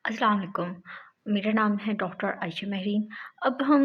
अस्सलाम वालेकुम। मेरा नाम है डॉक्टर आयशा महरीन। अब हम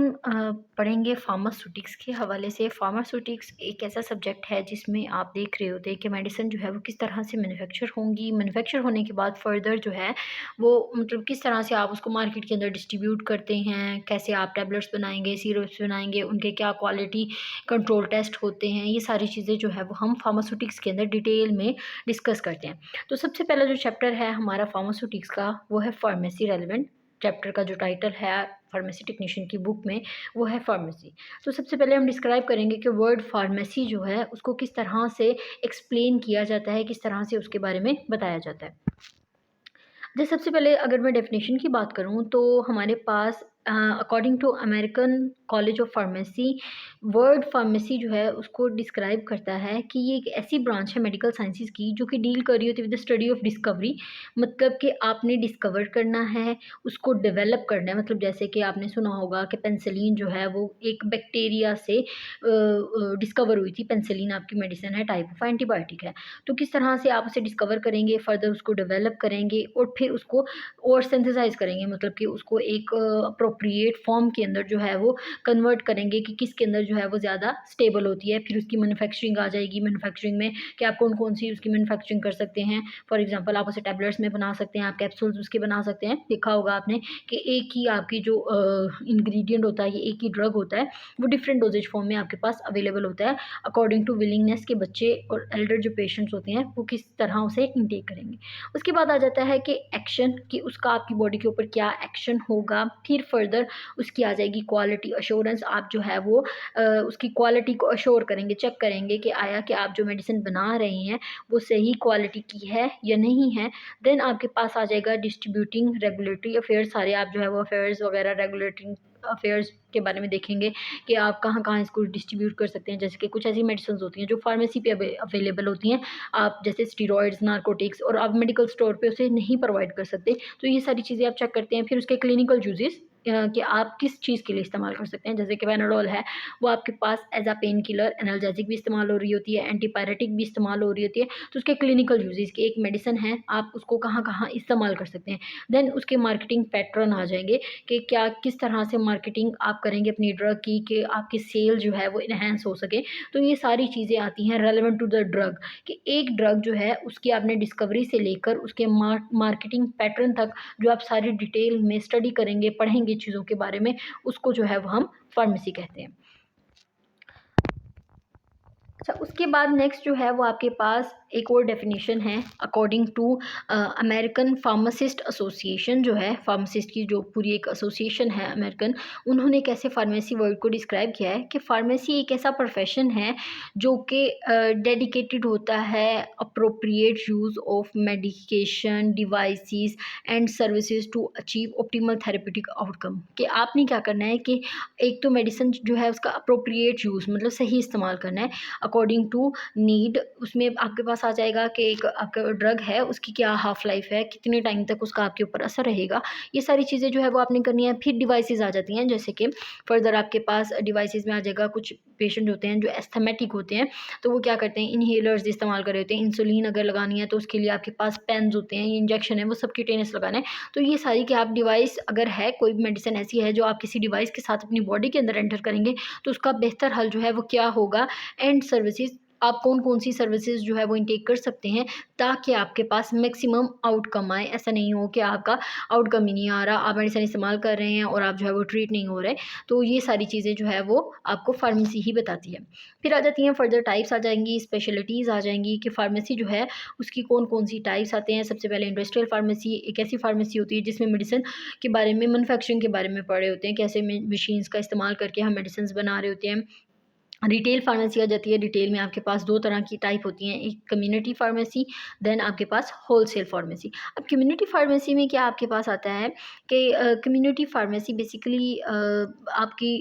पढ़ेंगे फार्मास्यूटिक्स के हवाले से। फार्मास्यूटिक्स एक ऐसा सब्जेक्ट है जिसमें आप देख रहे होते हैं कि मेडिसिन जो है वो किस तरह से मैन्युफैक्चर होंगी। मैन्युफैक्चर होने के बाद फ़र्दर जो है वो मतलब किस तरह से आप उसको मार्केट के अंदर डिस्ट्रीब्यूट करते हैं, कैसे आप टैबलेट्स बनाएँगे, सिरप्स बनाएँगे, उनके क्या क्वालिटी कंट्रोल टेस्ट होते हैं, ये सारी चीज़ें जो है वो हम फार्मास्यूटिक्स के अंदर डिटेल में डिस्कस करते हैं। तो सबसे पहला जो चैप्टर है हमारा फार्मास्यूटिक्स का वो है फार्मेसी रेलेवेंट। चैप्टर का जो टाइटल है फार्मेसी टेक्नीशियन की बुक में वो है फार्मेसी। तो सबसे पहले हम डिस्क्राइब करेंगे कि वर्ड फार्मेसी जो है उसको किस तरह से एक्सप्लेन किया जाता है, किस तरह से उसके बारे में बताया जाता है। सबसे पहले अगर मैं डेफ़िनेशन की बात करूँ तो हमारे पास according to American college of pharmacy, word pharmacy जो है उसको डिस्क्राइब करता है कि ये एक ऐसी ब्रांच है मेडिकल साइंसेज़ की जो कि डील कर रही होती है with the study of discovery. मतलब कि आपने डिस्कवर करना है, उसको डेवलप करना है। मतलब जैसे कि आपने सुना होगा कि पेनिसिलिन जो है वो एक बैक्टीरिया से डिस्कवर हुई थी। पेनिसिलिन आपकी मेडिसिन है, टाइप ऑफ एंटीबायोटिक है। तो किस तरह से आप उसे डिस्कवर करेंगे, फ़र्दर उसको डेवलप करेंगे और फिर उसको और सिंथेसाइज़ करेंगे, मतलब कि उसको एक एप्रोप्रिएट फ़ॉर्म के अंदर जो है वो कन्वर्ट करेंगे कि किसके अंदर जो है वो ज़्यादा स्टेबल होती है। फिर उसकी मैन्युफैक्चरिंग आ जाएगी। मैन्युफैक्चरिंग में कि आप कौन-कौन सी उसकी मैन्युफैक्चरिंग कर सकते हैं। फॉर एग्ज़ाम्पल आप उसे टैबलेट्स में बना सकते हैं, आप कैप्सूल्स उसके बना सकते हैं। देखा होगा आपने कि एक ही आपकी जो इंग्रीडिएंट होता है, ये एक ही ड्रग होता है, वो डिफरेंट डोज़ेज फ़ॉर्म में आपके पास अवेलेबल होता है अकॉर्डिंग टू विलिंगनेस के बच्चे और एल्डर जो पेशेंट्स होते हैं वो किस तरह उसे इनटेक करेंगे। उसके बाद आ जाता है कि एक्शन, कि उसका आपकी बॉडी के ऊपर क्या एक्शन होगा। फिर फर्दर उसकी आ जाएगी क्वालिटी अश्योरेंस। आप जो है वो उसकी क्वालिटी को अश्योर करेंगे, चेक करेंगे कि आया कि आप जो मेडिसिन बना रहे हैं वो सही क्वालिटी की है या नहीं है। देन आपके पास आ जाएगा डिस्ट्रीब्यूटिंग रेगुलेटरी अफेयर्स। सारे आप जो है वो अफेयर्स वगैरह रेगुलेटरी अफेयर्स के बारे में देखेंगे कि आप कहाँ-कहाँ इसको डिस्ट्रीब्यूट कर सकते हैं। जैसे कि कुछ ऐसी मेडिसिन्स होती हैं जो फार्मेसी पे अवेलेबल होती हैं। आप जैसे स्टेरॉइड्स, नारकोटिक्स, और आप मेडिकल स्टोर पे उसे नहीं प्रोवाइड कर सकते। तो ये सारी चीज़ें आप चेक करते हैं। फिर उसके क्लिनिकल यूजेस कि आप किस चीज़ के लिए इस्तेमाल कर सकते हैं। जैसे कि पैनाडोल है, वो आपके पास as a pain killer, analgesic भी इस्तेमाल हो रही होती है, एंटीपायरेटिक भी इस्तेमाल हो रही होती है। तो उसके क्लिनिकल यूजेस की एक मेडिसिन है, आप उसको कहाँ-कहाँ इस्तेमाल कर सकते हैं। देन उसके मार्केटिंग पैटर्न आ जाएँगे कि क्या किस तरह से मार्केटिंग आप करेंगे अपनी ड्रग की कि आपकी सेल जो है वो एनहांस हो सके। तो ये सारी चीज़ें आती हैं रेलेवेंट टू द ड्रग, कि एक ड्रग जो है उसकी आपने डिस्कवरी से लेकर उसके मार्केटिंग पैटर्न तक जो आप सारी डिटेल में स्टडी करेंगे, पढ़ेंगे चीज़ों के बारे में, उसको जो है वो हम फार्मेसी कहते हैं। अच्छा, उसके बाद नेक्स्ट जो है वो आपके पास एक और डेफिनेशन है according to American pharmacist association. जो है फार्मासिस्ट की जो पूरी एक एसोसिएशन है अमेरिकन, उन्होंने कैसे फार्मेसी वर्ड को डिस्क्राइब किया है कि फार्मेसी एक ऐसा प्रोफेशन है जो कि डेडिकेटेड होता है appropriate use of medication, devices and services to achieve optimal therapeutic outcome. कि आपने क्या करना है कि एक तो मेडिसिन जो है उसका अप्रोप्रिएट यूज़ मतलब सही इस्तेमाल करना है अकॉर्डिंग टू नीड। उसमें आपके पास आ जाएगा कि एक आपका ड्रग है उसकी क्या हाफ लाइफ है, कितने टाइम तक उसका आपके ऊपर असर रहेगा। ये सारी चीज़ें जो है वो आपने करनी है। फिर डिवाइसेस आ जाती हैं, जैसे कि फर्दर आपके पास डिवाइसेस में आ जाएगा कुछ पेशेंट होते हैं जो एस्थमेटिक होते हैं, तो वो क्या करते हैं इनहेलर्स इस्तेमाल कर रहे होते हैं। इंसुलिन अगर लगानी है तो उसके लिए आपके पास पेन्स होते हैं, ये इंजेक्शन है वो सबक्यूटेनियस लगाना है। तो ये सारी कि आप डिवाइस अगर है, कोई भी मेडिसिन ऐसी है जो आप किसी डिवाइस के साथ अपनी बॉडी के अंदर एंटर करेंगे, तो उसका बेहतर हल जो है वो क्या होगा। एंड सर्विसेज, आप कौन-कौन सी सर्विसेज जो है वो इनटेक कर सकते हैं ताकि आपके पास मैक्सिमम आउटकम आए। ऐसा नहीं हो कि आपका आउटकम ही नहीं आ रहा, आप मेडिसिन इस्तेमाल कर रहे हैं और आप जो है वो ट्रीट नहीं हो रहे। तो ये सारी चीज़ें जो है वो आपको फार्मेसी ही बताती है। फिर आ जाती हैं फर्दर टाइप्स आ जाएँगी, स्पेशलिटीज़ आ जाएँगी कि फार्मेसी जो है उसकी कौन-कौन सी टाइप्स आते हैं। सबसे पहले इंडस्ट्रियल फार्मेसी एक ऐसी फार्मेसी होती है जिसमें मेडिसिन के बारे में, मैन्युफैक्चरिंग के बारे में पढ़ रहे होते हैं, कैसे मशीन्स का इस्तेमाल करके हम मेडिसिन्स बना रहे होते हैं। रिटेल फार्मेसी आ जाती है। रिटेल में आपके पास 2 तरह की टाइप होती हैं, एक कम्युनिटी फार्मेसी, देन आपके पास होलसेल फार्मेसी। अब कम्युनिटी फार्मेसी में क्या आपके पास आता है कि कम्युनिटी फार्मेसी बेसिकली आपकी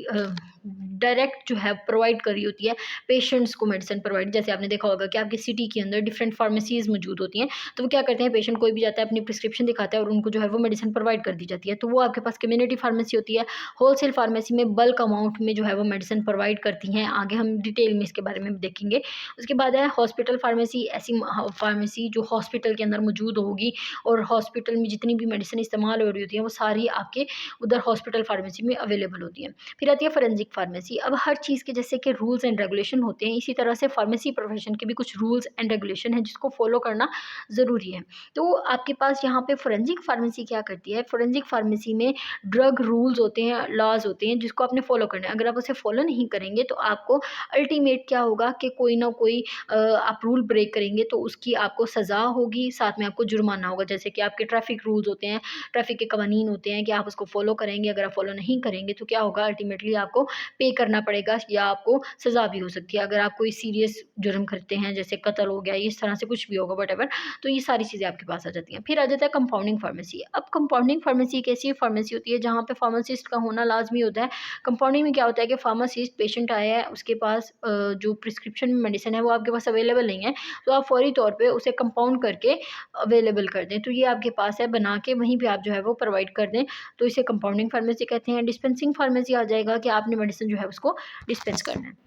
डायरेक्ट जो है प्रोवाइड कर रही होती है पेशेंट्स को मेडिसिन प्रोवाइड। जैसे आपने देखा होगा कि आपकी सिटी के अंदर डिफरेंट फार्मेसीज़ मौजूद होती हैं, तो वो क्या करते हैं, पेशेंट कोई भी जाता है अपनी प्रिस्क्रिप्शन दिखाता है और उनको जो है वो मेडिसिन प्रोवाइड कर दी जाती है। तो वो आपके पास कम्युनिटी फार्मेसी होती है, होलसेल फार्मेसी में बल्क अमाउंट में जो है वो मेडिसिन प्रोवाइड करती हैं। आगे हम डिटेल में इसके बारे में भी देखेंगे। उसके बाद है हॉस्पिटल फार्मेसी, ऐसी फार्मेसी जो हॉस्पिटल के अंदर मौजूद होगी और हॉस्पिटल में जितनी भी मेडिसिन इस्तेमाल हो रही होती है वो सारी आपके उधर हॉस्पिटल फार्मेसी में अवेलेबल होती हैं। फिर आती है फोरेंसिक फार्मेसी। अब हर चीज़ के जैसे कि रूल्स एंड रेगुलेशन होते हैं, इसी तरह से फार्मेसी प्रोफेशन के भी कुछ रूल्स एंड रेगुलेशन हैं जिसको फॉलो करना ज़रूरी है। तो आपके पास यहाँ पे फोरेंसिक फार्मेसी क्या करती है, फोरेंसिक फार्मेसी में ड्रग रूल्स होते हैं, लॉज होते हैं जिसको आपने फॉलो करना है। अगर आप उसे फॉलो नहीं करेंगे तो आपको अल्टीमेट क्या होगा कि कोई ना कोई आप रूल ब्रेक करेंगे तो उसकी आपको सज़ा होगी, साथ में आपको जुर्माना होगा। जैसे कि आपके ट्रैफिक रूल्स होते हैं, ट्रैफिक के कवानीन होते हैं कि आप उसको फॉलो करेंगे, अगर आप फॉलो नहीं करेंगे तो क्या होगा, अल्टीमेटली आपको पे करना पड़ेगा या आपको सज़ा भी हो सकती है। अगर आप कोई सीरियस जुर्म करते हैं जैसे कत्ल हो गया, इस तरह से कुछ भी होगा व्हाटएवर, तो ये सारी चीज़ें आपके पास आ जाती हैं। फिर आ जाता है कंपाउंडिंग फार्मेसी। अब कंपाउंडिंग फार्मेसी एक ऐसी फार्मेसी होती है जहाँ पे फार्मासिस्ट का होना लाज़मी होता है। कंपाउंडिंग में क्या होता है कि फार्मासिस्ट, पेशेंट आया है, उसके पास जो प्रिस्क्रिप्शन मेडिसिन है वो आपके पास अवेलेबल नहीं है, तो आप फ़ौरी तौर पे उसे कंपाउंड करके अवेलेबल कर दें। तो ये आपके पास है, बना के वहीं पे आप जो है वो प्रोवाइड कर दें, तो इसे कंपाउंडिंग फार्मेसी कहते हैं। डिस्पेंसिंग फार्मेसी आ जाएगा कि आपने मेडिसिन जो है उसको डिस्पेंस करना है।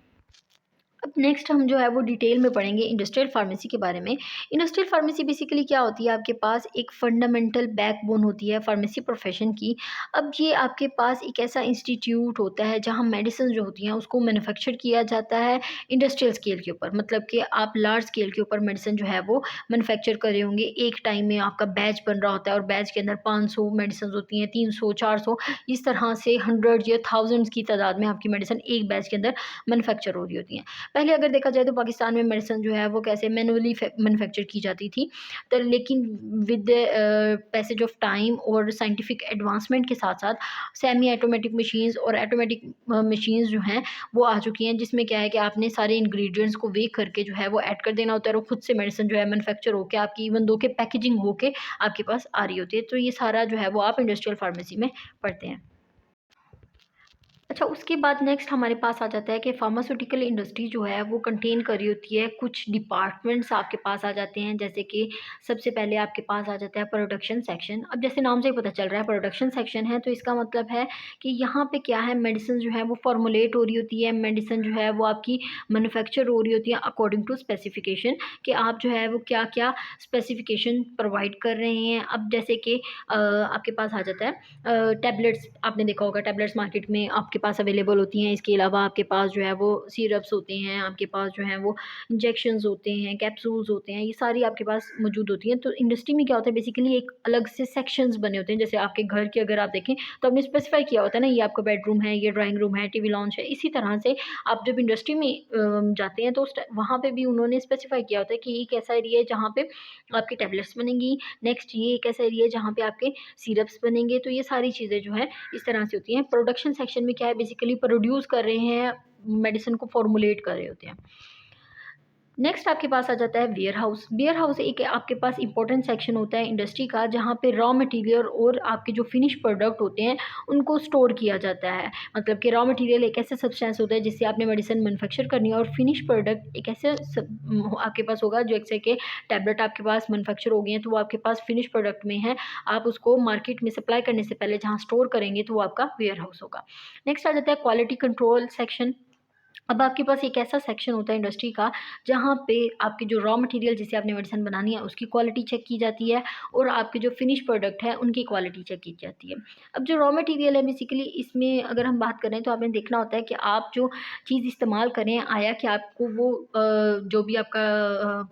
अब नेक्स्ट हम जो है वो डिटेल में पढ़ेंगे इंडस्ट्रियल फार्मेसी के बारे में। इंडस्ट्रियल फार्मेसी बेसिकली क्या होती है, आपके पास एक फंडामेंटल बैकबोन होती है फार्मेसी प्रोफेशन की। अब ये आपके पास एक ऐसा इंस्टीट्यूट होता है जहाँ मेडिसिन जो होती हैं उसको मैन्युफैक्चर किया जाता है इंडस्ट्रियल स्केल के ऊपर। मतलब कि आप लार्ज स्केल के ऊपर मेडिसिन जो है वो मैन्युफैक्चर कर रहे होंगे। एक टाइम में आपका बैच बन रहा होता है और बैच के अंदर 500 मेडिसिन होती हैं, 300, 400, इस तरह से हंड्रेड या थाउजेंड्स की तादाद में आपकी मेडिसिन एक बैच के अंदर मैन्युफैक्चर हो रही होती हैं। पहले अगर देखा जाए तो पाकिस्तान में मेडिसिन जो है वो कैसे मैनुअली मैन्युफैक्चर की जाती थी, तो लेकिन विद पैसेज ऑफ टाइम और साइंटिफिक एडवांसमेंट के साथ साथ सेमी ऑटोमेटिक मशीन्स और ऑटोमेटिक मशीन्स जो हैं वो आ चुकी हैं, जिसमें क्या है कि आपने सारे इंग्रेडिएंट्स को वेख करके जो है वो ऐड कर देना होता है और खुद से मेडिसिन जो है मैन्युफैक्चर होकर आपकी इवन दो के पैकेजिंग होके आपके पास आ रही होती है। तो ये सारा जो है वो आप इंडस्ट्रियल फार्मेसी में पढ़ते हैं। अच्छा, उसके बाद नेक्स्ट हमारे पास आ जाता है कि फार्मास्यूटिकल इंडस्ट्री जो है वो कंटेन कर रही होती है कुछ डिपार्टमेंट्स आपके पास आ जाते हैं। जैसे कि सबसे पहले आपके पास आ जाता है प्रोडक्शन सेक्शन। अब जैसे नाम से ही पता चल रहा है प्रोडक्शन सेक्शन है, तो इसका मतलब है कि यहाँ पे क्या है, मेडिसिन जो है वो फॉर्मुलेट हो रही होती है, मेडिसिन जो है वो आपकी मैन्युफैक्चर हो रही होती है अकॉर्डिंग टू स्पेसिफिकेशन, कि आप जो है वो क्या क्या स्पेसिफिकेशन प्रोवाइड कर रहे हैं। अब जैसे कि आपके पास आ जाता है टैबलेट्स। आपने देखा होगा टैबलेट्स मार्केट में आपके पास अवेलेबल होती हैं। इसके अलावा आपके पास जो है वो सिरप्स होते हैं, आपके पास जो है वो इंजेक्शंस होते हैं, कैप्सूल्स होते हैं, ये सारी आपके पास मौजूद होती हैं। तो इंडस्ट्री में क्या होता है, बेसिकली एक अलग से सेक्शंस बने होते हैं। जैसे आपके घर के अगर आप देखें तो आपने स्पेसिफाई किया होता है ना, ये आपका बेडरूम है, ये ड्राइंग रूम है, टीवी लॉन्च है। इसी तरह से आप जब इंडस्ट्री में जाते हैं तो वहाँ पे भी उन्होंने स्पेसिफाई किया होता है कि एक ऐसा एरिया है जहाँ पे आपकी टैबलेट्स बनेंगी, नेक्स्ट ये एक ऐसा एरिया है जहाँ पे आपके सिरप्स बनेंगे। तो ये सारी चीज़ें जो है इस तरह से होती हैं। प्रोडक्शन सेक्शन में क्या है, बेसिकली प्रोड्यूस कर रहे हैं, मेडिसिन को फॉर्मुलेट कर रहे होते हैं। नेक्स्ट आपके पास आ जाता है वेयर हाउस। वेयर हाउस एक आपके पास इंपॉर्टेंट सेक्शन होता है इंडस्ट्री का, जहाँ पे रॉ मटेरियल और आपके जो फिनिश प्रोडक्ट होते हैं उनको स्टोर किया जाता है। मतलब कि रॉ मटेरियल एक ऐसा सब्सटेंस होता है जिससे आपने मेडिसिन मैन्युफैक्चर करनी है, और फिनिश प्रोडक्ट एक ऐसे आपके पास होगा जो जैसे कि टैबलेट आपके पास मैन्युफैक्चर हो गई है तो वो आपके पास फिनिश प्रोडक्ट में है। आप उसको मार्केट में सप्लाई करने से पहले जहाँ स्टोर करेंगे तो वो आपका वेयर हाउस होगा। नेक्स्ट आ जाता है क्वालिटी कंट्रोल सेक्शन। अब आपके पास एक ऐसा सेक्शन होता है इंडस्ट्री का जहाँ पे आपके जो रॉ मटेरियल जिससे आपने मेडिसिन बनानी है उसकी क्वालिटी चेक की जाती है, और आपके जो फिनिश प्रोडक्ट है उनकी क्वालिटी चेक की जाती है। अब जो रॉ मटेरियल है बेसिकली इसमें अगर हम बात करें तो आपने देखना होता है कि आप जो चीज़ इस्तेमाल करें, आया कि आपको वो जो भी आपका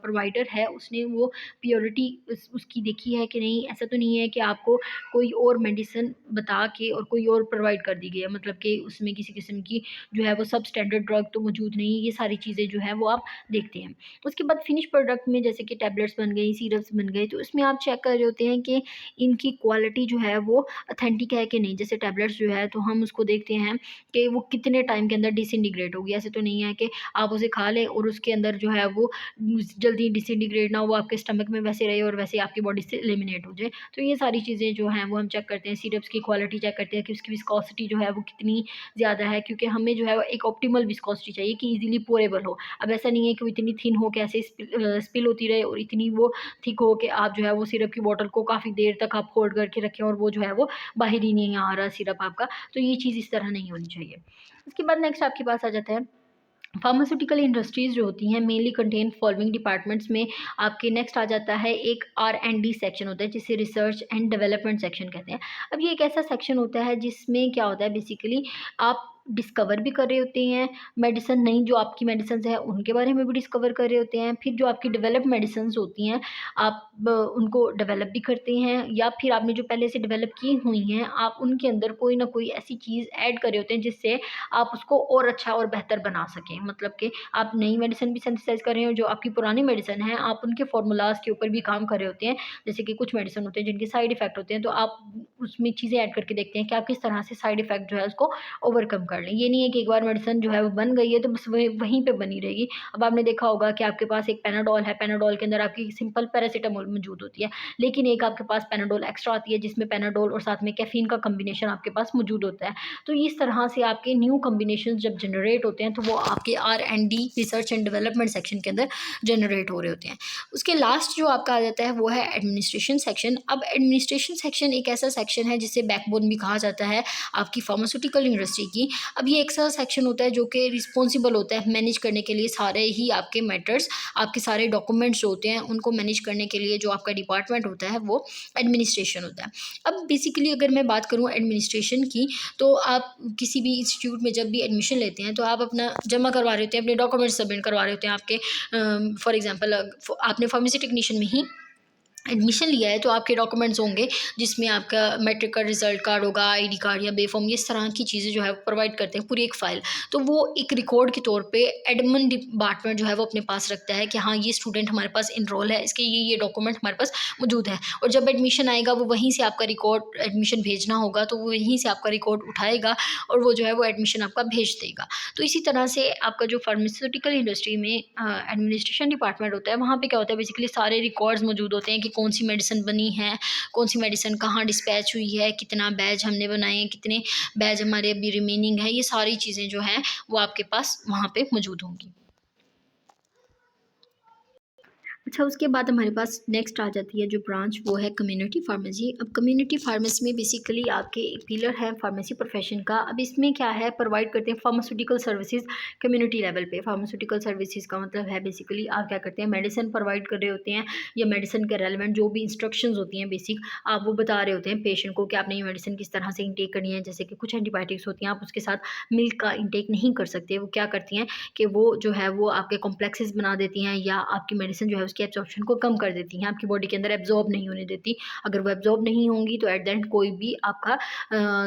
प्रोवाइडर है उसने वो प्योरिटी उसकी देखी है कि नहीं। ऐसा तो नहीं है कि आपको कोई और मेडिसिन बता के और कोई और प्रोवाइड कर दी गई है, मतलब कि उसमें किसी किस्म की जो है वो सब स्टैंडर्ड ड्रग तो मौजूद नहीं, ये सारी चीज़ें जो है वो आप देखते हैं। उसके बाद फिनिश प्रोडक्ट में जैसे कि टैबलेट्स बन गई, सिरप्स बन गए, तो इसमें आप चेक कर रहे होते हैं कि इनकी क्वालिटी जो है वो ऑथेंटिक है कि नहीं। जैसे टैबलेट्स जो है तो हम उसको देखते हैं कि वो कितने टाइम के अंदर डिसइंटीग्रेट होगी। ऐसे तो नहीं है कि आप उसे खा लें और उसके अंदर जो है वो जल्दी डिसइंटीग्रेट ना हो, वो आपके स्टमक में वैसे रहे और वैसे आपकी बॉडी से एलिमिनेट हो जाए। तो ये सारी चीज़ें जो हैं वो हम चेक करते हैं। सिरप्स की क्वालिटी चेक करते हैं कि उसकी विस्कोसिटी जो है वो कितनी ज़्यादा है, क्योंकि हमें जो है वो एक ऑप्टिमल विस्कोसिटी चाहिए कि ईज़िली पोरेबल हो। अब ऐसा नहीं है कि वो इतनी थिन हो के ऐसे स्पिल होती रहे और इतनी वो थिक हो के आप जो है वो सिरप की बॉटल को काफ़ी देर तक आप होल्ड करके रखें और वो जो है वो बाहर ही नहीं आ रहा सिरप आपका। तो ये चीज़ इस तरह नहीं होनी चाहिए। उसके बाद नेक्स्ट आपके पास आ जाता है फार्मास्यूटिकल इंडस्ट्रीज़ जो होती हैं मेनली कंटेन फॉलोइंग डिपार्टमेंट्स में। आपके नेक्स्ट आ जाता है एक R&D सेक्शन होता है जिसे रिसर्च एंड डेवलपमेंट सेक्शन कहते हैं। अब ये एक ऐसा सेक्शन होता है जिसमें क्या होता है बेसिकली आप डिस्कवर भी कर रहे होते हैं मेडिसिन, नई जो आपकी मेडिसिन है उनके बारे में भी डिस्कवर कर रहे होते हैं। फिर जो आपकी डेवलप मेडिसिन होती हैं आप उनको डेवलप भी करते हैं, या फिर आपने जो पहले से डेवलप की हुई हैं आप उनके अंदर कोई ना कोई ऐसी चीज़ ऐड कर रहे होते हैं जिससे आप उसको और अच्छा और बेहतर बना सकें। मतलब कि आप नई मेडिसिन भी सिंथेसाइज़ कर रहे हो, जो आपकी पुरानी मेडिसिन है आप उनके फ़ॉर्मूलाज़ के ऊपर भी काम कर रहे होते हैं। जैसे कि कुछ मेडिसिन होते हैं जिनके साइड इफ़ेक्ट होते हैं, तो आप उसमें चीज़ें ऐड करके देखते हैं कि आप किस तरह से साइड इफ़ेक्ट जो है उसको ओवरकम कर लें। ये नहीं है कि एक बार मेडिसिन जो है वो बन गई है तो बस वहीं पे बनी रहेगी। अब आपने देखा होगा कि आपके पास एक पैनाडोल है, पैनाडोल के अंदर आपकी सिंपल पैरासिटामोल मौजूद होती है, लेकिन एक आपके पास पैनाडोल एक्स्ट्रा आती है जिसमें पैनाडोल और साथ में कैफ़ीन का कॉम्बिनेशन आपके पास मौजूद होता है। तो इस तरह से आपके न्यू कॉम्बिनेशंस जब जनरेट होते हैं तो वो आपके R&D research and development section के अंदर जनरेट हो रहे होते हैं। उसके लास्ट जो आपका आ जाता है वो है एडमिनिस्ट्रेशन सेक्शन। अब एडमिनिस्ट्रेशन सेक्शन एक ऐसा सेक्शन है जिसे बैकबोन भी कहा जाता है आपकी फार्मास्यूटिकल इंडस्ट्री की। अब ये एक ऐसा सेक्शन होता है जो कि रिस्पॉन्सिबल होता है मैनेज करने के लिए सारे ही आपके मैटर्स, आपके सारे डॉक्यूमेंट्स जो होते हैं उनको मैनेज करने के लिए जो आपका डिपार्टमेंट होता है वो एडमिनिस्ट्रेशन होता है। अब बेसिकली अगर मैं बात करूँ एडमिनिस्ट्रेशन की, तो आप किसी भी इंस्टीट्यूट में जब भी एडमिशन लेते हैं तो आप अपना जमा करवा रहे होते हैं, अपने डॉक्यूमेंट्स सबमिट करवा रहे होते हैं आपके। फॉर एग्जांपल आपने फार्मेसी टेक्नीशियन में ही एडमिशन लिया है तो आपके डॉक्यूमेंट्स होंगे जिसमें आपका मैट्रिक का रिजल्ट कार्ड होगा, आईडी कार्ड या बेफॉर्म, ये इस तरह की चीज़ें जो है प्रोवाइड करते हैं पूरी एक फ़ाइल। तो वो एक रिकॉर्ड के तौर पे एडमिन डिपार्टमेंट जो है वो अपने पास रखता है कि हाँ ये स्टूडेंट हमारे पास इनरोल है, इसके ये डॉक्यूमेंट हमारे पास मौजूद है। और जब एडमिशन आएगा वो वहीं से आपका रिकॉर्ड एडमिशन भेजना होगा तो वो वहीं से आपका रिकॉर्ड उठाएगा और वो जो है वो एडमिशन आपका भेज देगा। तो इसी तरह से आपका जो फार्मास्यूटिकल इंडस्ट्री में एडमिनिस्ट्रेशन डिपार्टमेंट होता है वहाँ पे क्या होता है बेसिकली सारे रिकॉर्ड्स मौजूद होते हैं कि कौन सी मेडिसिन बनी है, कौन सी मेडिसिन कहाँ डिस्पैच हुई है, कितना बैच हमने बनाए हैं, कितने बैच हमारे अभी रिमेनिंग है, ये सारी चीज़ें जो हैं वो आपके पास वहाँ पे मौजूद होंगी। अच्छा, उसके बाद हमारे पास नेक्स्ट आ जाती है जो ब्रांच वो है कम्युनिटी फार्मेसी। अब कम्युनिटी फार्मेसी में बेसिकली आपके एक पिलर है फार्मेसी प्रोफेशन का। अब इसमें क्या है प्रोवाइड करते हैं फार्मास्यूटिकल सर्विसेज कम्युनिटी लेवल पे। फार्मास्यूटिकल सर्विसेज का मतलब है बेसिकली आप क्या करते हैं मेडिसिन प्रोवाइड कर रहे होते हैं या मेडिसिन के रेलिवेंट जो भी इंस्ट्रक्शंस होती हैं बेसिक आप वो बता रहे होते हैं पेशेंट को कि आपने ये मेडिसिन किस तरह से इंटेक करनी है। जैसे कि कुछ एंटीबायोटिक्स होती हैं आप उसके साथ मिल्क का इंटेक नहीं कर सकते, वो क्या करती हैं कि वो जो है वो आपके कॉम्प्लेक्सेस बना देती हैं या आपकी मेडिसिन जो है उसकी एब्जॉर्प्शन को कम कर देती हैं, आपकी बॉडी के अंदर एब्जॉर्ब नहीं होने देती। अगर वो एब्जॉर्ब नहीं होंगी तो एट द एंड कोई भी आपका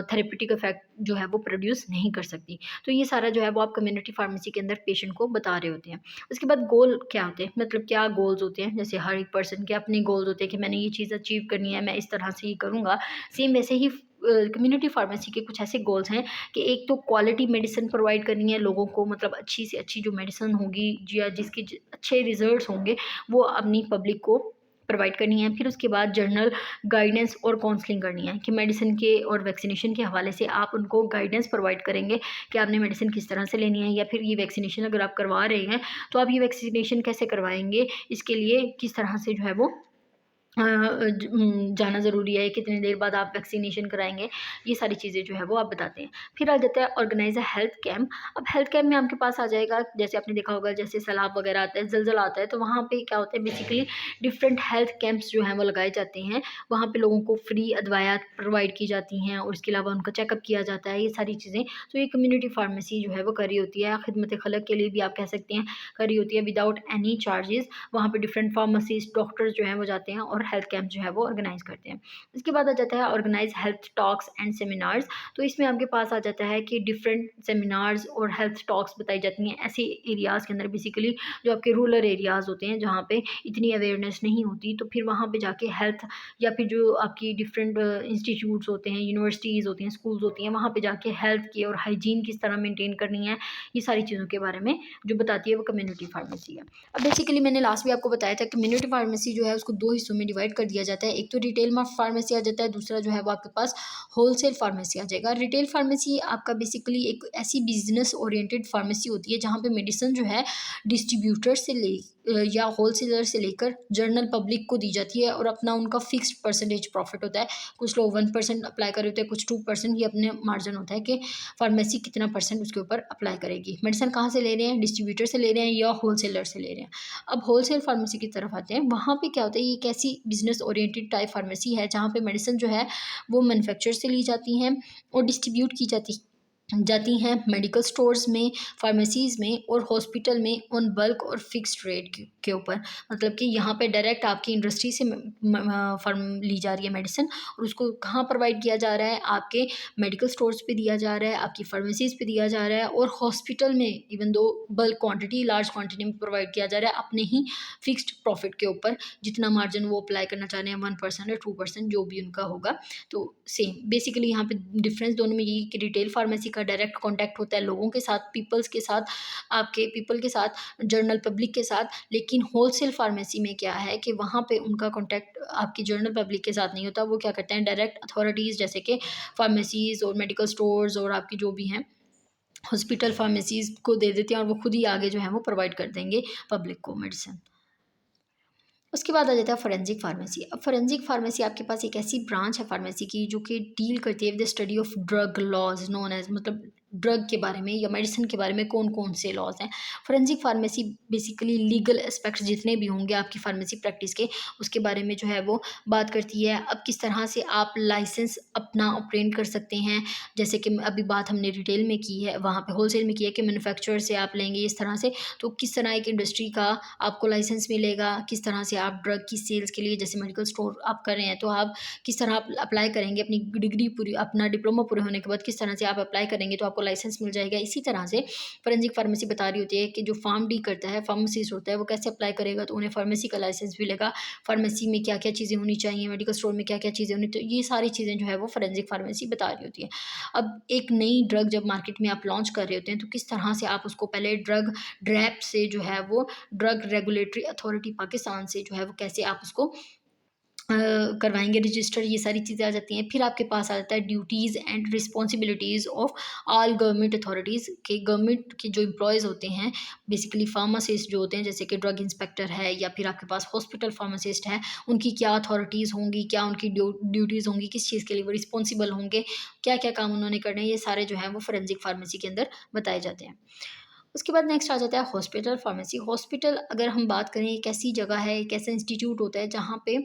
थेरेप्यूटिक इफेक्ट जो है वो प्रोड्यूस नहीं कर सकती। तो ये सारा जो है वो आप कम्युनिटी फार्मेसी के अंदर पेशेंट को बता रहे होते हैं। उसके बाद गोल क्या होते हैं, मतलब क्या गोल्स होते हैं, जैसे हर एक पर्सन के अपने गोल्स होते हैं कि मैंने ये चीज़ अचीव करनी है, मैं इस तरह से ये करूँगा। सेम वैसे ही कम्युनिटी फार्मेसी के कुछ ऐसे गोल्स हैं कि एक तो क्वालिटी मेडिसिन प्रोवाइड करनी है लोगों को, मतलब अच्छी से अच्छी जो मेडिसिन होगी या जिसके अच्छे रिजल्ट्स होंगे वो अपनी पब्लिक को प्रोवाइड करनी है। फिर उसके बाद जर्नल गाइडेंस और काउंसलिंग करनी है कि मेडिसिन के और वैक्सीनेशन के हवाले से आप उनको गाइडेंस प्रोवाइड करेंगे कि आपने मेडिसिन किस तरह से लेनी है, या फिर ये वैक्सीनेशन अगर आप करवा रहे हैं तो आप ये वैक्सीनेशन कैसे करवाएंगे, इसके लिए किस तरह से जो है वो जाना ज़रूरी है, कितनी देर बाद आप वैक्सीनेशन कराएँगे, ये सारी चीज़ें जो है वो आप बताते हैं। फिर आ जाता है ऑर्गेनाइज़ अ हेल्थ कैंप। अब हेल्थ कैंप में आपके पास आ जाएगा, जैसे आपने देखा होगा जैसे सैलाब वगैरह आता है, ज़लज़ला आता है, तो वहाँ पे क्या होता है बेसिकली डिफरेंट हेल्थ कैंप्स जो हैं वो लगाए जाते हैं। वहाँ पे लोगों को फ्री अदवायात प्रोवाइड की जाती हैं और इसके अलावा उनका चेकअप किया जाता है, ये सारी चीज़ें। तो ये कम्युनिटी फार्मेसी जो है वो कर रही होती है, खिदमत खलक के लिए भी आप कह सकते हैं कर रही होती है विदाउट एनी चार्जेज़। वहाँ पे डिफरेंट फार्मासिस्ट, डॉक्टर्स जो हैं वो जाते हैं और और हेल्थ कैंप जो है वो ऑर्गेनाइज़ करते हैं। इसके बाद आ जाता है organise health talks and seminars. तो इसमें आपके पास आ जाता है कि डिफरेंट सेमिनार्स और हेल्थ टॉक्स बताई जाती हैं ऐसे एरियाज़ के अंदर, बेसिकली जो आपके रूरल एरियाज़ होते हैं जहाँ पे इतनी अवेयरनेस नहीं होती, तो फिर वहाँ पे जाके हेल्थ या फिर जो आपकी डिफरेंट इंस्टीट्यूट्स होते हैं, यूनिवर्सिटीज़ होती हैं, स्कूल्स होती हैं, वहाँ पे जाके हेल्थ की और हाइजीन किस तरह मेंटेन करनी है, ये सारी चीज़ों के बारे में जो बताती है वो कम्युनिटी फार्मेसी है। अब बेसिकली मैंने लास्ट भी आपको बताया था कम्युनिटी फार्मेसी जो है उसको दो हिस्सों में डिवाइड कर दिया जाता है। एक तो रिटेल फार्मेसी आ जाता है, दूसरा जो है वो आपके पास होलसेल फार्मेसी आ जाएगा। रिटेल फार्मेसी आपका बेसिकली एक ऐसी बिजनेस ओरिएंटेड फार्मेसी होती है जहाँ पे मेडिसिन जो है डिस्ट्रीब्यूटर से ले या होलसेलर से लेकर जनरल पब्लिक को दी जाती है और अपना उनका फिक्स्ड परसेंटेज प्रॉफिट होता है। कुछ लोग 1% अप्लाई कर रहे होते हैं, कुछ 2%, ये अपने मार्जिन होता है कि फार्मेसी कितना परसेंट उसके ऊपर अप्लाई करेगी। मेडिसिन कहाँ से ले रहे हैं, डिस्ट्रीब्यूटर से ले रहे हैं या होलसेलर से ले रहे हैं। अब होलसेल फार्मेसी की तरफ आते हैं, वहाँ पे क्या होता है, ये एक ऐसी बिजनेस ओरिएंटेड टाइप फार्मेसी है जहाँ पे मेडिसिन जो है वो मैन्युफैक्चर से ली जाती हैं और डिस्ट्रीब्यूट की जाती हैं मेडिकल स्टोर्स में, फार्मेसीज़ में और हॉस्पिटल में ऑन बल्क और फिक्स्ड रेट के ऊपर। मतलब कि यहाँ पे डायरेक्ट आपकी इंडस्ट्री से फर्म ली जा रही है मेडिसिन और उसको कहाँ प्रोवाइड किया जा रहा है, आपके मेडिकल स्टोर्स पे दिया जा रहा है, आपकी फार्मेसीज़ पे दिया जा रहा है और हॉस्पिटल में even though bulk quantity large quantity में प्रोवाइड किया जा रहा है अपने ही फिक्स्ड प्रॉफिट के ऊपर। जितना मार्जिन वो अप्लाई करना चाह रहे हैं 1% या 2% जो भी उनका होगा। तो सेम बेसिकली यहाँ पे डिफरेंस दोनों में यही कि रिटेल फार्मेसी का डायरेक्ट कॉन्टैक्ट होता है लोगों के साथ, पीपल्स के साथ, आपके पीपल के साथ, जनरल पब्लिक के साथ। लेकिन होलसेल फार्मेसी में क्या है कि वहाँ पे उनका कॉन्टैक्ट आपकी जनरल पब्लिक के साथ नहीं होता। वो क्या करते हैं, डायरेक्ट अथॉरिटीज़ जैसे कि फार्मेसीज़ और मेडिकल स्टोर्स और आपकी जो भी हैं हॉस्पिटल फार्मेसीज़ को दे देते हैं और वो खुद ही आगे जो है वो प्रोवाइड कर देंगे पब्लिक को मेडिसिन। उसके बाद आ जाता है फोरेंसिक फार्मेसी। अब फोरेंसिक फार्मेसी आपके पास एक ऐसी ब्रांच है फार्मेसी की जो कि डील करती है with the study of drug laws known as, मतलब ड्रग के बारे में या मेडिसिन के बारे में कौन कौन से लॉज हैं। Forensic pharmacy basically legal aspects जितने भी होंगे आपकी फार्मेसी प्रैक्टिस के, उसके बारे में जो है वो बात करती है। अब किस तरह से आप लाइसेंस अपना ऑपरेट कर सकते हैं, जैसे कि अभी बात हमने रिटेल में की है, वहाँ पे होलसेल में की है कि मैन्युफैक्चरर से आप लेंगे इस तरह से, तो किस तरह एक इंडस्ट्री का आपको लाइसेंस मिलेगा, किस तरह से आप ड्रग की सेल्स के लिए जैसे मेडिकल स्टोर आप कर रहे हैं तो आप किस तरह आप अप्लाई करेंगे अपनी डिग्री पूरी, अपना डिप्लोमा पूरे होने के बाद किस तरह से आप अप्लाई करेंगे तो आपको लाइसेंस मिल जाएगा। इसी तरह से फोरेंसिक फार्मेसी बता रही होती है कि जो फार्म डी करता है, फार्मेसिस्ट होता है, वो कैसे अप्लाई करेगा तो उन्हें फार्मेसी का लाइसेंस मिलेगा, फार्मेसी में क्या क्या चीज़ें होनी चाहिए, मेडिकल स्टोर में क्या क्या चीज़ें होनी, तो ये सारी चीज़ें जो है वो फोरेंसिक फार्मेसी बता रही होती है। अब एक नई ड्रग जब मार्केट में आप लॉन्च कर रहे होते हैं तो किस तरह से आप उसको पहले ड्रैप से जो है वो ड्रग रेगुलेटरी अथॉरिटी पाकिस्तान से जो है वो कैसे आप उसको करवाएँगे रजिस्टर, ये सारी चीज़ें आ जाती हैं। फिर आपके पास आ जाता है duties and responsibilities of all government authorities के, गवर्नमेंट के जो एम्प्लॉयज़ होते हैं बेसिकली फार्मासिस्ट जो होते हैं जैसे कि ड्रग इंस्पेक्टर है या फिर आपके पास हॉस्पिटल फार्मासिस्ट है, उनकी क्या अथॉरिटीज़ होंगी, क्या उनकी ड्यूटीज़ होंगी, किस चीज़ के लिए वो रिस्पॉन्सिबल होंगे, क्या-क्या काम उन्होंने करने हैं, ये सारे जो हैं वो फोरेंसिक फार्मेसी के अंदर बताए जाते हैं। उसके बाद नेक्स्ट आ जाता है हॉस्पिटल फार्मेसी। हॉस्पिटल अगर हम बात करें एक ऐसी जगह है, एक ऐसा इंस्टीट्यूट होता है जहाँ पे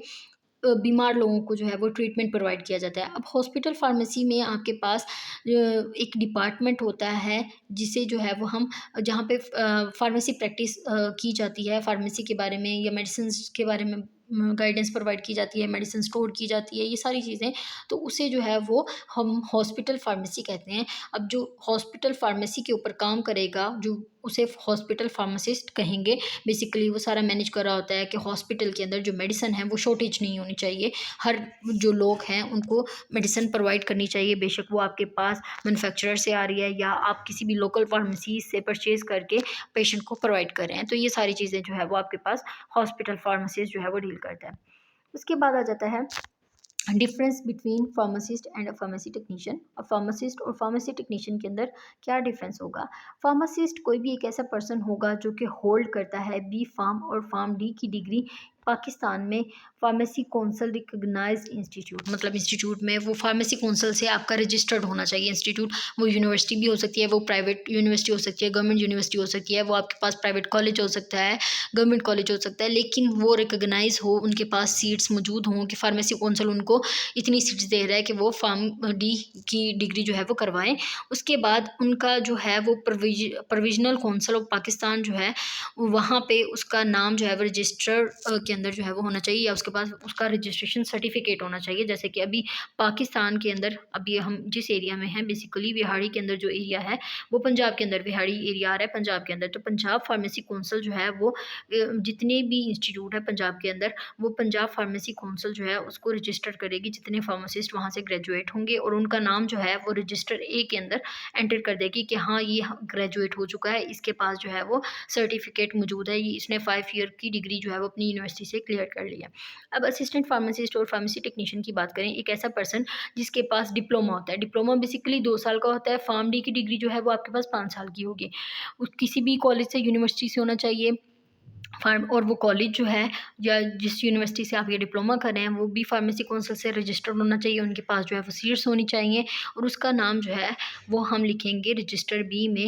बीमार लोगों को जो है वो ट्रीटमेंट प्रोवाइड किया जाता है। अब हॉस्पिटल फार्मेसी में आपके पास एक डिपार्टमेंट होता है जिसे जो है वो हम जहाँ पे फार्मेसी प्रैक्टिस की जाती है, फार्मेसी के बारे में या मेडिसिन्स के बारे में गाइडेंस प्रोवाइड की जाती है, मेडिसिन स्टोर की जाती है, ये सारी चीज़ें, तो उसे जो है वो हम हॉस्पिटल फार्मेसी कहते हैं। अब जो हॉस्पिटल फार्मेसी के ऊपर काम करेगा, जो उसे हॉस्पिटल फार्मासिस्ट कहेंगे। बेसिकली वो सारा मैनेज कर रहा होता है कि हॉस्पिटल के अंदर जो मेडिसिन है वो शॉर्टेज नहीं होनी चाहिए, हर जो लोग हैं उनको मेडिसिन प्रोवाइड करनी चाहिए, बेशक वो आपके पास मैन्युफैक्चरर से आ रही है या आप किसी भी लोकल फार्मेसी से परचेज़ करके पेशेंट को प्रोवाइड कर रहे हैं। तो ये सारी चीज़ें जो है वो आपके पास हॉस्पिटल फार्मासिस्ट जो है वो डील करता है। उसके बाद आ जाता है difference between pharmacist and a pharmacy technician. अब फार्मासिस्ट और फार्मेसी टेक्नीशियन के अंदर क्या डिफरेंस होगा। फार्मासिस्ट कोई भी एक ऐसा पर्सन होगा जो कि होल्ड करता है बी फार्म और फार्म डी की डिग्री पाकिस्तान में फार्मेसी कौंसल रिकग्नाइज्ड इंस्टीट्यूट, मतलब इंस्टीट्यूट में वो फार्मेसी कौंसल से आपका रजिस्टर्ड होना चाहिए इंस्टीट्यूट। वो यूनिवर्सिटी भी हो सकती है, वो प्राइवेट यूनिवर्सिटी हो सकती है, गवर्नमेंट यूनिवर्सिटी हो सकती है, वो आपके पास प्राइवेट कॉलेज हो सकता है, गवर्नमेंट कॉलेज हो सकता है, लेकिन वो रिकग्नाइज हो, उनके पास सीट्स मौजूद हों कि फार्मेसी कौंसल उनको इतनी सीट्स दे रहा है कि वो फार्म डी की डिग्री जो है वो करवाएं। उसके बाद उनका जो है वो प्रोविजनल कौंसल ऑफ पाकिस्तान जो है वहाँ पे उसका नाम जो है वो रजिस्टर के अंदर जो है वो होना चाहिए, या उसके पास उसका रजिस्ट्रेशन सर्टिफिकेट होना चाहिए। जैसे कि अभी पाकिस्तान के अंदर, अभी हम जिस एरिया में हैं, बेसिकली बिहाड़ी के अंदर जो एरिया है वो पंजाब के अंदर बिहाड़ी एरिया आ रहा है पंजाब के अंदर। तो पंजाब फार्मेसी काउंसिल जो है वो जितने भी इंस्टीट्यूट है पंजाब के अंदर, वो पंजाब फार्मेसी काउंसिल जो है उसको रजिस्टर करेगी, जितने फार्मासिस्ट वहाँ से ग्रेजुएट होंगे, और उनका नाम जो है वो रजिस्टर ए के अंदर एंटर कर देगी कि हाँ ये ग्रेजुएट हो चुका है, इसके पास जो है वो सर्टिफिकेट मौजूद है, ये इसने 5 ईयर की डिग्री जो है वो अपनी यूनिवर्सिटी से क्लियर कर लिया। अब असिस्टेंट फार्मासिस्ट और फार्मेसी टेक्नीशियन की बात करें, एक ऐसा पर्सन जिसके पास डिप्लोमा होता है। डिप्लोमा बेसिकली 2 साल का होता है, फार्म डी की डिग्री जो है वो आपके पास 5 साल की होगी। किसी भी कॉलेज से, यूनिवर्सिटी से होना चाहिए फार्म, और वो कॉलेज जो है या जिस यूनिवर्सिटी से आप ये डिप्लोमा कर रहे हैं वो भी फार्मेसी काउंसिल से रजिस्टर्ड होना चाहिए, उनके पास जो है वो सीट्स होनी चाहिए, और उसका नाम जो है वो हम लिखेंगे रजिस्टर बी में,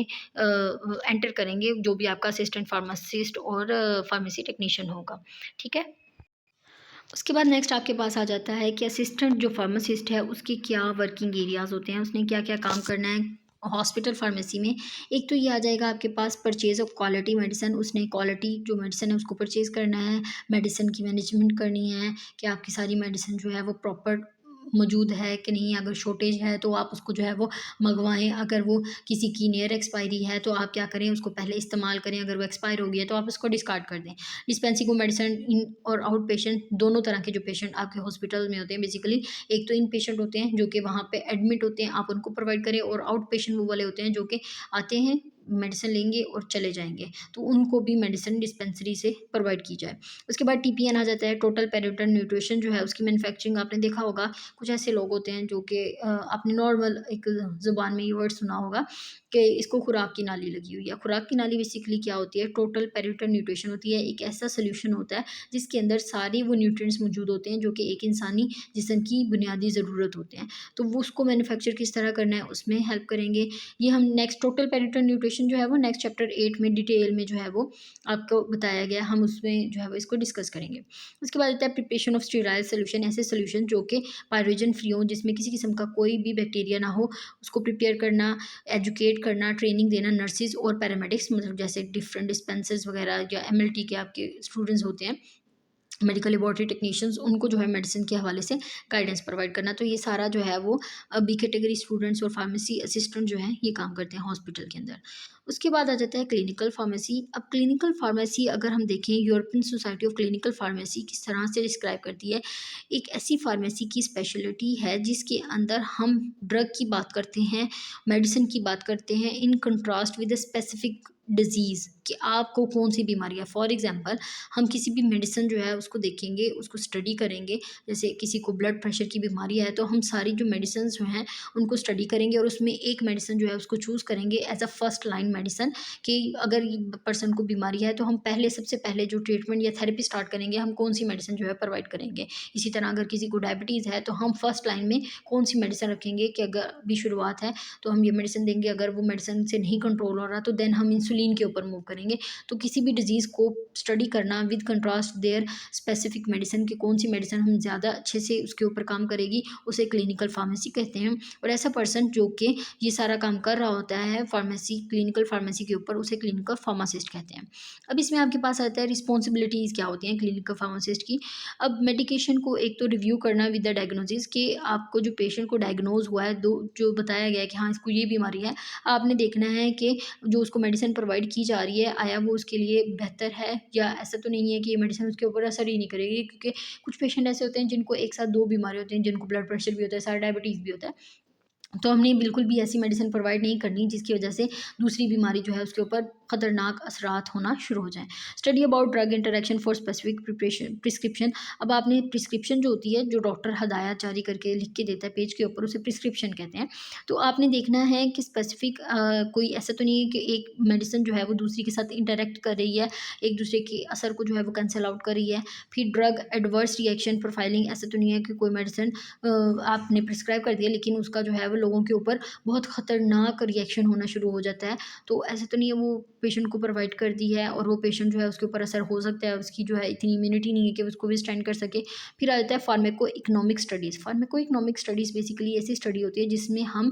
एंटर करेंगे, जो भी आपका असिस्टेंट फार्मासिस्ट और फार्मेसी टेक्नीशियन होगा। ठीक है। उसके बाद नेक्स्ट आपके पास आ जाता है कि असिस्टेंट जो फार्मासिस्ट है उसके क्या वर्किंग एरियाज़ होते हैं, उसने क्या क्या काम करना है हॉस्पिटल फार्मेसी में। एक तो ये आ जाएगा आपके पास परचेज़ ऑफ क्वालिटी मेडिसिन, उसने क्वालिटी जो मेडिसिन है उसको परचेज़ करना है, मेडिसिन की मैनेजमेंट करनी है कि आपकी सारी मेडिसिन जो है वो प्रॉपर मौजूद है कि नहीं, अगर शॉर्टेज है तो आप उसको जो है वो मंगवाएँ, अगर वो किसी की नियर एक्सपायरी है तो आप क्या करें, उसको पहले इस्तेमाल करें, अगर वो एक्सपायर हो गई है तो आप उसको डिस्कार्ड कर दें। डिस्पेंसिंग ऑफ मेडिसिन इन और आउट पेशेंट, दोनों तरह के जो पेशेंट आपके हॉस्पिटल में होते हैं बेसिकली, एक तो इन पेशेंट होते हैं जो कि वहाँ पे एडमिट होते हैं, आप उनको प्रोवाइड करें, और आउट पेशेंट वो वाले होते हैं जो कि आते हैं, मेडिसिन लेंगे और चले जाएँगे, तो उनको भी मेडिसिन डिस्पेंसरी से प्रोवाइड की जाए। उसके बाद टीपीएन आ जाता है, टोटल पेरिटल न्यूट्रिशन जो है उसकी मैन्युफैक्चरिंग आपने देखा होगा। कुछ ऐसे लोग होते हैं जो कि आपने नॉर्मल एक ज़ुबान में ये वर्ड सुना होगा कि इसको खुराक की नाली लगी हुई है। खुराक की नाली बेसिकली क्या होती है, टोटल पेरिटल न्यूट्रिशन होती है, एक ऐसा सॉल्यूशन होता है जिसके अंदर सारे वो न्यूट्रिएंट्स मौजूद होते हैं जो कि एक इंसानी जिस्म की बुनियादी ज़रूरत होते हैं। तो वो उसको मैन्युफैक्चर किस तरह करना है उसमें हेल्प करेंगे। ये हम नेक्स्ट टोटल पेरिटल न्यूट्रिशन जो है वो नेक्स्ट चैप्टर 8 में डिटेल में जो है वो आपको बताया गया है, हम उसमें जो है वो इसको डिस्कस करेंगे। उसके बाद आता है प्रिपरेशन ऑफ स्टेराइल सॉल्यूशन, ऐसे सॉल्यूशन जो कि पायरोजन फ्री हो, जिसमें किसी किस्म का कोई भी बैक्टीरिया ना हो, उसको प्रिपेयर करना, एजुकेट करना, ट्रेनिंग देना नर्सिस और पैरामेडिक्स, मतलब जैसे डिफरेंट डिस्पेंसर्स वगैरह या एमएलटी के आपके स्टूडेंट्स होते हैं, मेडिकल लेबॉरेटरी टेक्नीशियंस, उनको जो है मेडिसिन के हवाले से गाइडेंस प्रोवाइड करना। तो ये सारा जो है वो बी कैटेगरी स्टूडेंट्स और फार्मेसी असिस्टेंट जो हैं ये काम करते हैं हॉस्पिटल के अंदर। उसके बाद आ जाता है क्लिनिकल फार्मेसी। अब क्लिनिकल फार्मेसी अगर हम देखें, European society of clinical pharmacy किस तरह से डिस्क्राइब करती है, एक ऐसी फार्मेसी की स्पेशलिटी है जिसके अंदर हम ड्रग की बात करते हैं, मेडिसिन की बात करते हैं, in contrast with a specific disease कि आपको कौन सी बीमारी है। फॉर एग्जांपल हम किसी भी मेडिसिन जो है उसको देखेंगे, उसको स्टडी करेंगे, जैसे किसी को ब्लड प्रेशर की बीमारी है तो हम सारी जो मेडिसिन जो हैं उनको स्टडी करेंगे, और उसमें एक मेडिसिन जो है उसको चूज़ करेंगे as a first line medicine, कि अगर पर्सन को बीमारी है तो हम पहले, सबसे पहले जो ट्रीटमेंट या थेरेपी स्टार्ट करेंगे, हम कौन सी मेडिसिन जो है प्रोवाइड करेंगे। इसी तरह अगर किसी को डायबिटीज़ है तो हम फर्स्ट लाइन में कौन सी मेडिसिन रखेंगे कि अगर अभी शुरुआत है तो हम ये मेडिसिन देंगे, अगर वो मेडिसिन से नहीं कंट्रोल हो रहा तो देन हम इंसुलिन के ऊपर मूव करेंगे। तो किसी भी डिज़ीज़ को स्टडी करना with contrast there specific medicine, की कौन सी मेडिसिन हम ज़्यादा अच्छे से उसके ऊपर काम करेगी, उसे क्लिनिकल फार्मेसी कहते हैं। और ऐसा पर्सन जो कि ये सारा काम कर रहा होता है फार्मेसी, क्लिनिकल फार्मेसी के ऊपर, उसे क्लिनिकल फार्मासिस्ट कहते हैं। अब इसमें आपके पास आता है रिस्पॉन्सिबिलिटीज़ क्या होती हैं क्लिनिकल फार्मासिस्ट की। अब मेडिकेशन को एक तो रिव्यू करना विद द डायग्नोसिस, कि आपको जो पेशेंट को डायग्नोज हुआ है, दो जो बताया गया है कि हाँ इसको ये बीमारी है, आपने देखना है कि जो उसको मेडिसिन प्रोवाइड की जा रही है, आया वो उसके लिए बेहतर है, या ऐसा तो नहीं है कि ये मेडिसिन उसके ऊपर असर ही नहीं करेगी। क्योंकि कुछ पेशेंट ऐसे होते हैं जिनको एक साथ 2 बीमारी होती हैं, जिनको ब्लड प्रेशर भी होता है, साथ डायबिटीज़ भी होता है। तो हमने बिल्कुल भी ऐसी मेडिसिन प्रोवाइड नहीं करनी जिसकी वजह से दूसरी बीमारी जो है उसके ऊपर खतरनाक असरात होना शुरू हो जाएँ। Study about drug interaction for specific prescription. अब आपने प्रिस्क्रिप्शन जो होती है, जो डॉक्टर हदायत जारी करके लिख के देता है पेज के ऊपर, उसे प्रिस्क्रिप्शन कहते हैं। तो आपने देखना है कि स्पेसिफिक कोई ऐसा तो नहीं है कि एक मेडिसिन जो है वो दूसरी के साथ इंटरैक्ट कर रही है, एक दूसरे के असर को जो है वो कैंसल आउट कर रही है। फिर ड्रग एडवर्स रिएक्शन प्रोफाइलिंग, ऐसा तो नहीं है कि कोई मेडिसिन आपने प्रिस्क्राइब कर दिया लेकिन उसका जो है वो वो लोगों के ऊपर बहुत ख़तरनाक रिएक्शन होना शुरू हो जाता है। तो ऐसा तो नहीं है वो पेशेंट को प्रोवाइड कर दी है और वो पेशेंट जो है उसके ऊपर असर हो सकता है, उसकी जो है इतनी इम्यूनिटी नहीं है कि वो उसको विथस्टैंड कर सके। फिर आ जाता है pharmaco economic studies. Pharmaco economic studies basically ऐसी स्टडी होती है जिसमें हम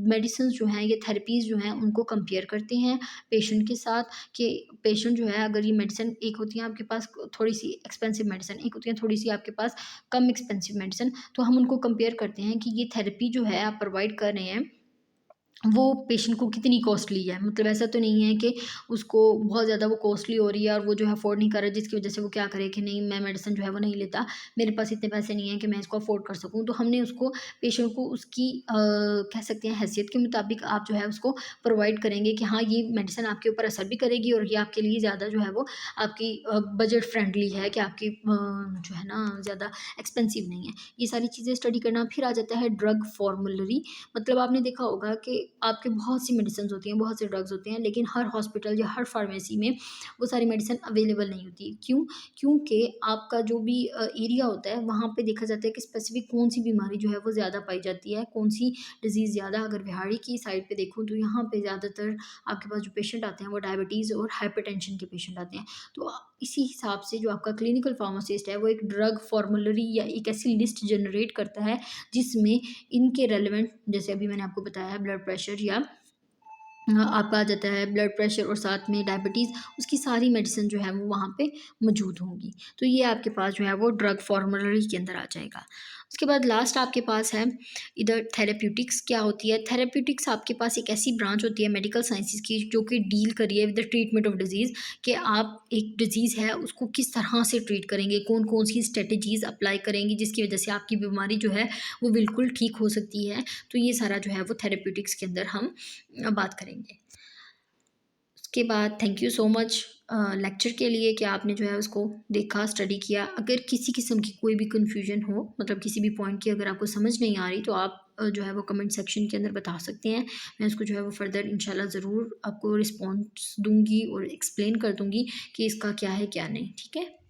मेडिसिन्स जो हैं या थेरेपीज़ जो हैं उनको कंपेयर करते हैं पेशेंट के साथ, कि पेशेंट जो है अगर ये मेडिसिन, एक होती है आपके पास थोड़ी-सी एक्सपेंसिव मेडिसिन, एक होती है थोड़ी-सी आपके पास कम एक्सपेंसिव मेडिसिन, तो हम उनको कंपेयर करते हैं कि ये थेरेपी जो है आप प्रोवाइड कर रहे हैं वो पेशेंट को कितनी कॉस्टली है। मतलब ऐसा तो नहीं है कि उसको बहुत ज़्यादा वो कॉस्टली हो रही है और वो जो है अफ़ोर्ड नहीं कर रहा है, जिसकी वज़ह से वो क्या करे कि नहीं, मैं मेडिसिन जो है वो नहीं लेता, मेरे पास इतने पैसे नहीं हैं कि मैं इसको अफ़ोर्ड कर सकूँ। तो हमने उसको पेशेंट को उसकी कह सकते हैं हैसियत के मुताबिक आप जो है उसको प्रोवाइड करेंगे कि हाँ, ये मेडिसिन आपके ऊपर असर भी करेगी और ये आपके लिए ज़्यादा जो है वो आपकी बजट फ्रेंडली है, कि आपकी जो है ना ज़्यादा एक्सपेंसिव नहीं है। ये सारी चीज़ें स्टडी करना। फिर आ जाता है ड्रग फ़ॉर्मूलरी। मतलब आपने देखा होगा कि आपके बहुत सी मेडिसिन्स होती हैं, बहुत से ड्रग्स होते हैं, लेकिन हर हॉस्पिटल या हर फार्मेसी में वो सारी मेडिसिन अवेलेबल नहीं होती। क्यों? क्योंकि आपका जो भी एरिया होता है, वहाँ पे देखा जाता है कि स्पेसिफ़िक कौन-सी बीमारी जो है वो ज़्यादा पाई जाती है, कौन-सी डिज़ीज़ ज़्यादा। अगर बिहाड़ी की साइड पे देखूँ तो यहाँ पे ज़्यादातर आपके पास जो पेशेंट आते हैं वो डायबिटीज़ और हाइपरटेंशन के पेशेंट आते हैं। तो इसी हिसाब से जो आपका क्लिनिकल फार्मासिस्ट है वो एक ड्रग फ़ॉर्मूलरी या एक ऐसी लिस्ट जनरेट करता है जिसमें इनके रेलेवेंट, जैसे अभी मैंने आपको बताया, ब्लड प्रेशर या आपका आ जाता है ब्लड प्रेशर और साथ में डायबिटीज़, उसकी सारी मेडिसिन जो है वो वहाँ पे मौजूद होंगी। तो ये आपके पास जो है वो ड्रग फ़ॉर्मूलरी के अंदर आ जाएगा। उसके बाद लास्ट आपके पास है इधर थेरेप्यूटिक्स। क्या होती है? थेरेप्यूटिक्स आपके पास एक ऐसी ब्रांच होती है मेडिकल साइंसेज़ की जो कि डील कर रही है with the treatment of disease, कि आप एक डिज़ीज़ है उसको किस तरह से ट्रीट करेंगे, कौन-कौन सी स्ट्रैटेजीज़ अप्लाई करेंगी जिसकी वज़ह से आपकी बीमारी जो है वो बिल्कुल ठीक हो सकती है। तो ये सारा जो है वो थेरेप्यूटिक्स के अंदर हम बात करेंगे। उसके बाद thank you so much lecture के लिए कि आपने जो है उसको देखा, स्टडी किया। अगर किसी किस्म की कोई भी कन्फ्यूजन हो, मतलब किसी भी पॉइंट की अगर आपको समझ नहीं आ रही, तो आप जो है वो कमेंट सेक्शन के अंदर बता सकते हैं। मैं उसको जो है वो फर्दर इंशाल्लाह ज़रूर आपको रिस्पॉन्स दूँगी और एक्सप्लेन कर दूँगी कि इसका क्या है क्या नहीं। ठीक है?